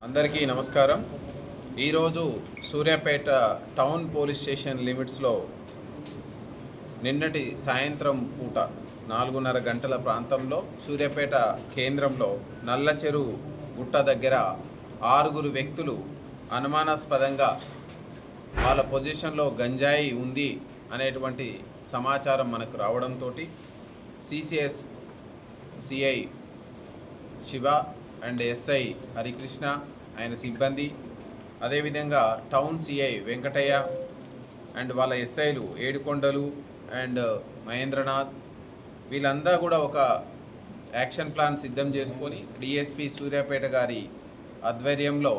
అందరికీ నమస్కారం. ఈరోజు సూర్యాపేట టౌన్ పోలీస్ స్టేషన్ లిమిట్స్లో నిన్నటి సాయంత్రం పూట 4:30 గంటల ప్రాంతంలో సూర్యాపేట కేంద్రంలో నల్లచెరువు గుట్ట దగ్గర 6 వ్యక్తులు అనుమానాస్పదంగా వాళ్ళ పొజిషన్లో గంజాయి ఉంది అనేటువంటి సమాచారం మనకు రావడంతో CCS CI Shiva and SI Harikrishna ఆయన సిబ్బంది, అదేవిధంగా టౌన్ సిఐ వెంకటయ్య అండ్ వాళ్ళ ఎస్ఐలు ఏడుకొండలు అండ్ మహేంద్రనాథ్, వీళ్ళంతా కూడా ఒక యాక్షన్ ప్లాన్ సిద్ధం చేసుకొని డిఎస్పి సూర్యాపేట గారి ఆధ్వర్యంలో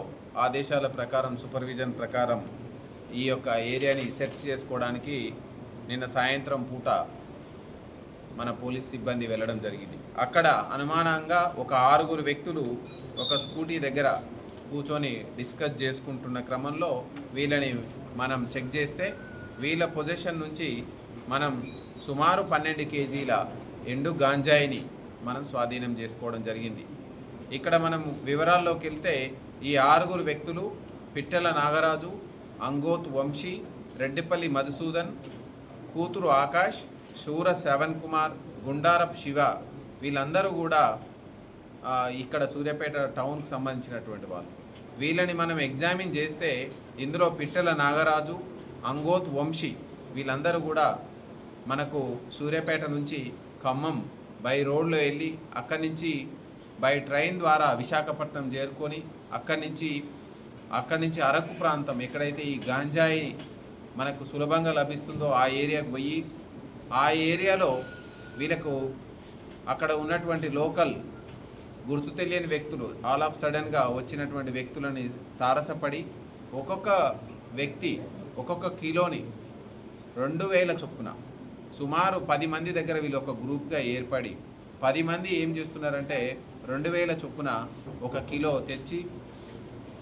ఆదేశాల ప్రకారం సూపర్విజన్ ప్రకారం ఈ యొక్క ఏరియాని సెర్చ్ చేసుకోవడానికి నిన్న సాయంత్రం పూట మన పోలీస్ సిబ్బంది వెళ్ళడం జరిగింది. అక్కడ అనుమానంగా ఒక 6 వ్యక్తులు ఒక స్కూటీ దగ్గర కూర్చొని డిస్కస్ చేసుకుంటున్న క్రమంలో వీళ్ళని మనం చెక్ చేస్తే వీళ్ళ పొజిషన్ నుంచి మనం సుమారు 12 కేజీల ఎండు గాంజాయిని మనం స్వాధీనం చేసుకోవడం జరిగింది. ఇక్కడ మనం వివరాల్లోకి వెళ్తే ఈ 6 వ్యక్తులు పిట్టెల నాగరాజు, అంగోత్ వంశీ, రెడ్డిపల్లి మధుసూదన్, కూతురు ఆకాష్, శూర శ్రవణ్ కుమార్, గుండారప్ శివ, వీళ్ళందరూ కూడా ఇక్కడ సూర్యాపేట టౌన్కి సంబంధించినటువంటి వాళ్ళు. వీళ్ళని మనం ఎగ్జామిన్ చేస్తే ఇందులో పిట్టెల నాగరాజు, అంగోత్ వంశీ వీళ్ళందరూ కూడా మనకు సూర్యాపేట నుంచి ఖమ్మం బై రోడ్లో వెళ్ళి అక్కడి నుంచి బై ట్రైన్ ద్వారా విశాఖపట్నం చేరుకొని అక్కడి నుంచి అరకు ప్రాంతం ఎక్కడైతే ఈ గాంజాయి మనకు సులభంగా లభిస్తుందో ఆ ఏరియాకు పోయి ఆ ఏరియాలో వీళ్ళకు అక్కడ ఉన్నటువంటి లోకల్ గుర్తు తెలియని వ్యక్తులు ఆల్ ఆఫ్ సడన్గా వచ్చినటువంటి వ్యక్తులని తారసపడి ఒక్కొక్క వ్యక్తి ఒక్కొక్క కిలోని 2000 చొప్పున సుమారు 10 మంది దగ్గర వీళ్ళు ఒక గ్రూప్గా ఏర్పడి 10 మంది ఏం చేస్తున్నారంటే 2000 చొప్పున 1 కిలో తెచ్చి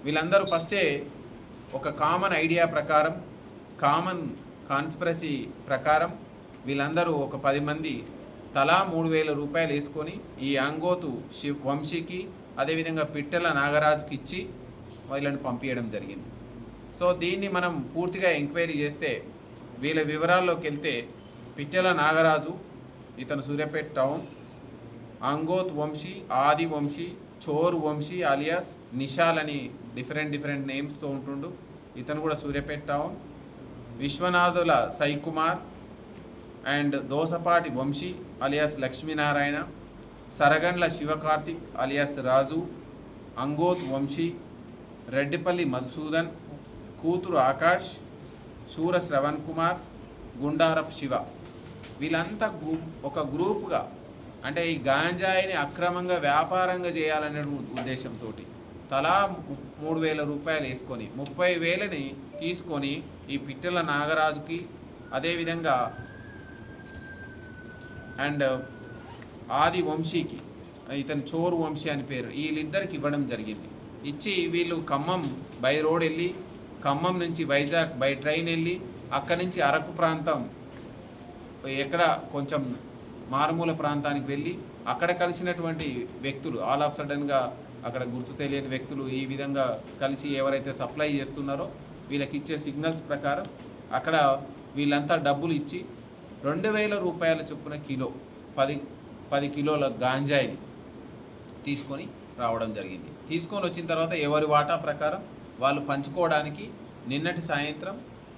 వీళ్ళందరూ ఫస్టే ఒక కామన్ ఐడియా ప్రకారం కామన్ కాన్స్పిరసీ ప్రకారం వీళ్ళందరూ ఒక 10 మంది తలా 3000 రూపాయలు వేసుకొని ఈ అంగోతు వంశీకి అదేవిధంగా పిట్టెల నాగరాజుకి ఇచ్చి వీళ్ళని పంపించడం జరిగింది. సో దీన్ని మనం పూర్తిగా ఎంక్వైరీ చేస్తే వీళ్ళ వివరాల్లోకి వెళ్తే పిట్టెల నాగరాజు ఇతను సూర్యాపేట టౌన్, అంగోత్ వంశీ, ఆది వంశీ, చోరు వంశీ అలియాస్ నిషాల్ అని డిఫరెంట్ నేమ్స్తో ఉంటుండు, ఇతను కూడా Suryapet town, Vishwanathula Saikumar and Dosapati Vamshi alias Lakshminarayana, Saragandla Sivakarthik alias Raju, Angoth Vamshi, Reddipalli Madhusudan, కూతురు ఆకాష్, శూర శ్రవణ్ కుమార్, గుండారప్ శివ, వీళ్ళంతా ఒక గ్రూప్గా అంటే ఈ గాంజాయిని అక్రమంగా వ్యాపారంగా చేయాలనే ఉద్దేశంతో తలా 3000 రూపాయలు వేసుకొని 30,000ని తీసుకొని ఈ పిట్టెల నాగరాజుకి అదేవిధంగా అండ్ ఆది వంశీకి, ఇతను చోరు వంశీ అని పేరు, వీళ్ళిద్దరికి ఇవ్వడం జరిగింది. ఇచ్చి వీళ్ళు ఖమ్మం బై రోడ్ వెళ్ళి ఖమ్మం నుంచి వైజాగ్ బై ట్రైన్ వెళ్ళి అక్కడి నుంచి అరకు ప్రాంతం ఎక్కడ కొంచెం మారుమూల ప్రాంతానికి వెళ్ళి అక్కడ కలిసినటువంటి వ్యక్తులు ఆల్ ఆఫ్ సడన్గా అక్కడ గుర్తు తెలియని వ్యక్తులు ఈ విధంగా కలిసి ఎవరైతే సప్లై చేస్తున్నారో వీళ్ళకి ఇచ్చే సిగ్నల్స్ ప్రకారం అక్కడ వీళ్ళంతా డబ్బులు ఇచ్చి 2000 రూపాయల చొప్పున కిలో 10 కిలోల గాంజాయిని తీసుకొని రావడం జరిగింది. తీసుకొని వచ్చిన తర్వాత ఎవరి వాటా ప్రకారం వాళ్ళు పంచుకోవడానికి నిన్నటి సాయంత్రం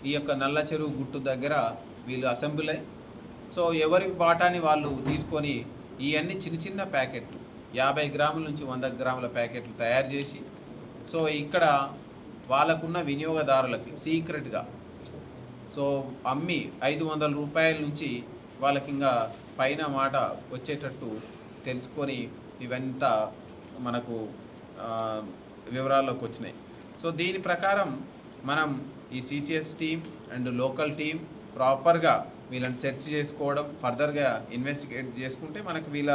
ఈ యొక్క నల్ల చెరువు గుట్టు దగ్గర వీళ్ళు అసెంబ్లీ అయ్యి సో ఎవరి వాటాని వాళ్ళు తీసుకొని ఇవన్నీ చిన్న ప్యాకెట్లు 50 గ్రాముల నుంచి 100 గ్రాముల ప్యాకెట్లు తయారు చేసి సో ఇక్కడ వాళ్ళకున్న వినియోగదారులకి సీక్రెట్గా సో అమ్మి 500 రూపాయల నుంచి వాళ్ళకి ఇంకా పైన మాట వచ్చేటట్టు తెలుసుకొని ఇవంతా మనకు వివరాల్లోకి వచ్చినాయి. సో దీని ప్రకారం మనం ఈ CCS team and local team ప్రాపర్గా వీళ్ళని సెర్చ్ చేసుకోవడం ఫర్దర్గా ఇన్వెస్టిగేట్ చేసుకుంటే మనకు వీళ్ళ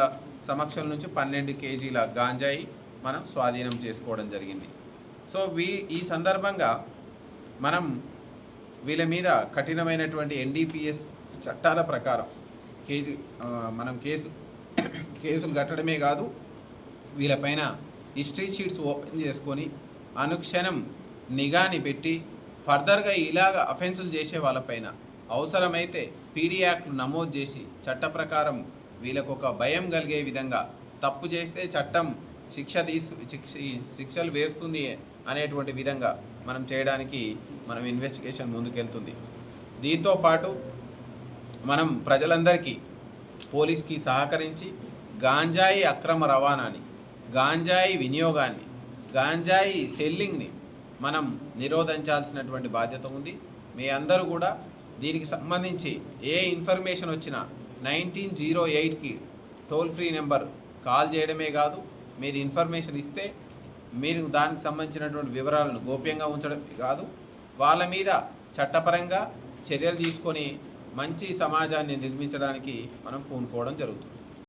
సమక్షం నుంచి 12 కేజీల గాంజాయి మనం స్వాధీనం చేసుకోవడం జరిగింది. సో ఈ సందర్భంగా మనం వీళ్ళ మీద కఠినమైనటువంటి ఎన్డీపీఎస్ చట్టాల ప్రకారం మనం కేసులు కట్టడమే కాదు వీళ్ళపైన హిస్టరీ షీట్స్ ఓపెన్ చేసుకొని అనుక్షణం నిఘాని పెట్టి ఫర్దర్గా ఇలాగ అఫెన్సులు చేసే వాళ్ళపైన అవసరమైతే పీడీ యాక్ట్లు నమోదు చేసి చట్ట ప్రకారం వీళ్ళకు ఒక భయం కలిగే విధంగా తప్పు చేస్తే చట్టం శిక్షలు వేస్తుంది అనేటువంటి విధంగా మనం చేయడానికి మనం ఇన్వెస్టిగేషన్ ముందుకెళ్తుంది. దీంతో పాటు మనం ప్రజలందరికీ పోలీస్కి సహకరించి గాంజాయి అక్రమ రవాణాని, గాంజాయి వినియోగాన్ని, గాంజాయి సెల్లింగ్ని మనం నిరోధించాల్సినటువంటి బాధ్యత ఉంది. మీ అందరూ కూడా దీనికి సంబంధించి ఏ ఇన్ఫర్మేషన్ వచ్చినా 1908కి టోల్ ఫ్రీ నెంబర్ కాల్ చేయడమే కాదు, మీరు ఇన్ఫర్మేషన్ ఇస్తే మీరు దానికి సంబంధించినటువంటి వివరాలను గోప్యంగా ఉంచడమే కాదు, వాళ్ళ మీద చట్టపరంగా చర్యలు తీసుకొని మంచి సమాజాన్ని నిర్మించడానికి మనం పూనుకోవడం జరుగుతుంది.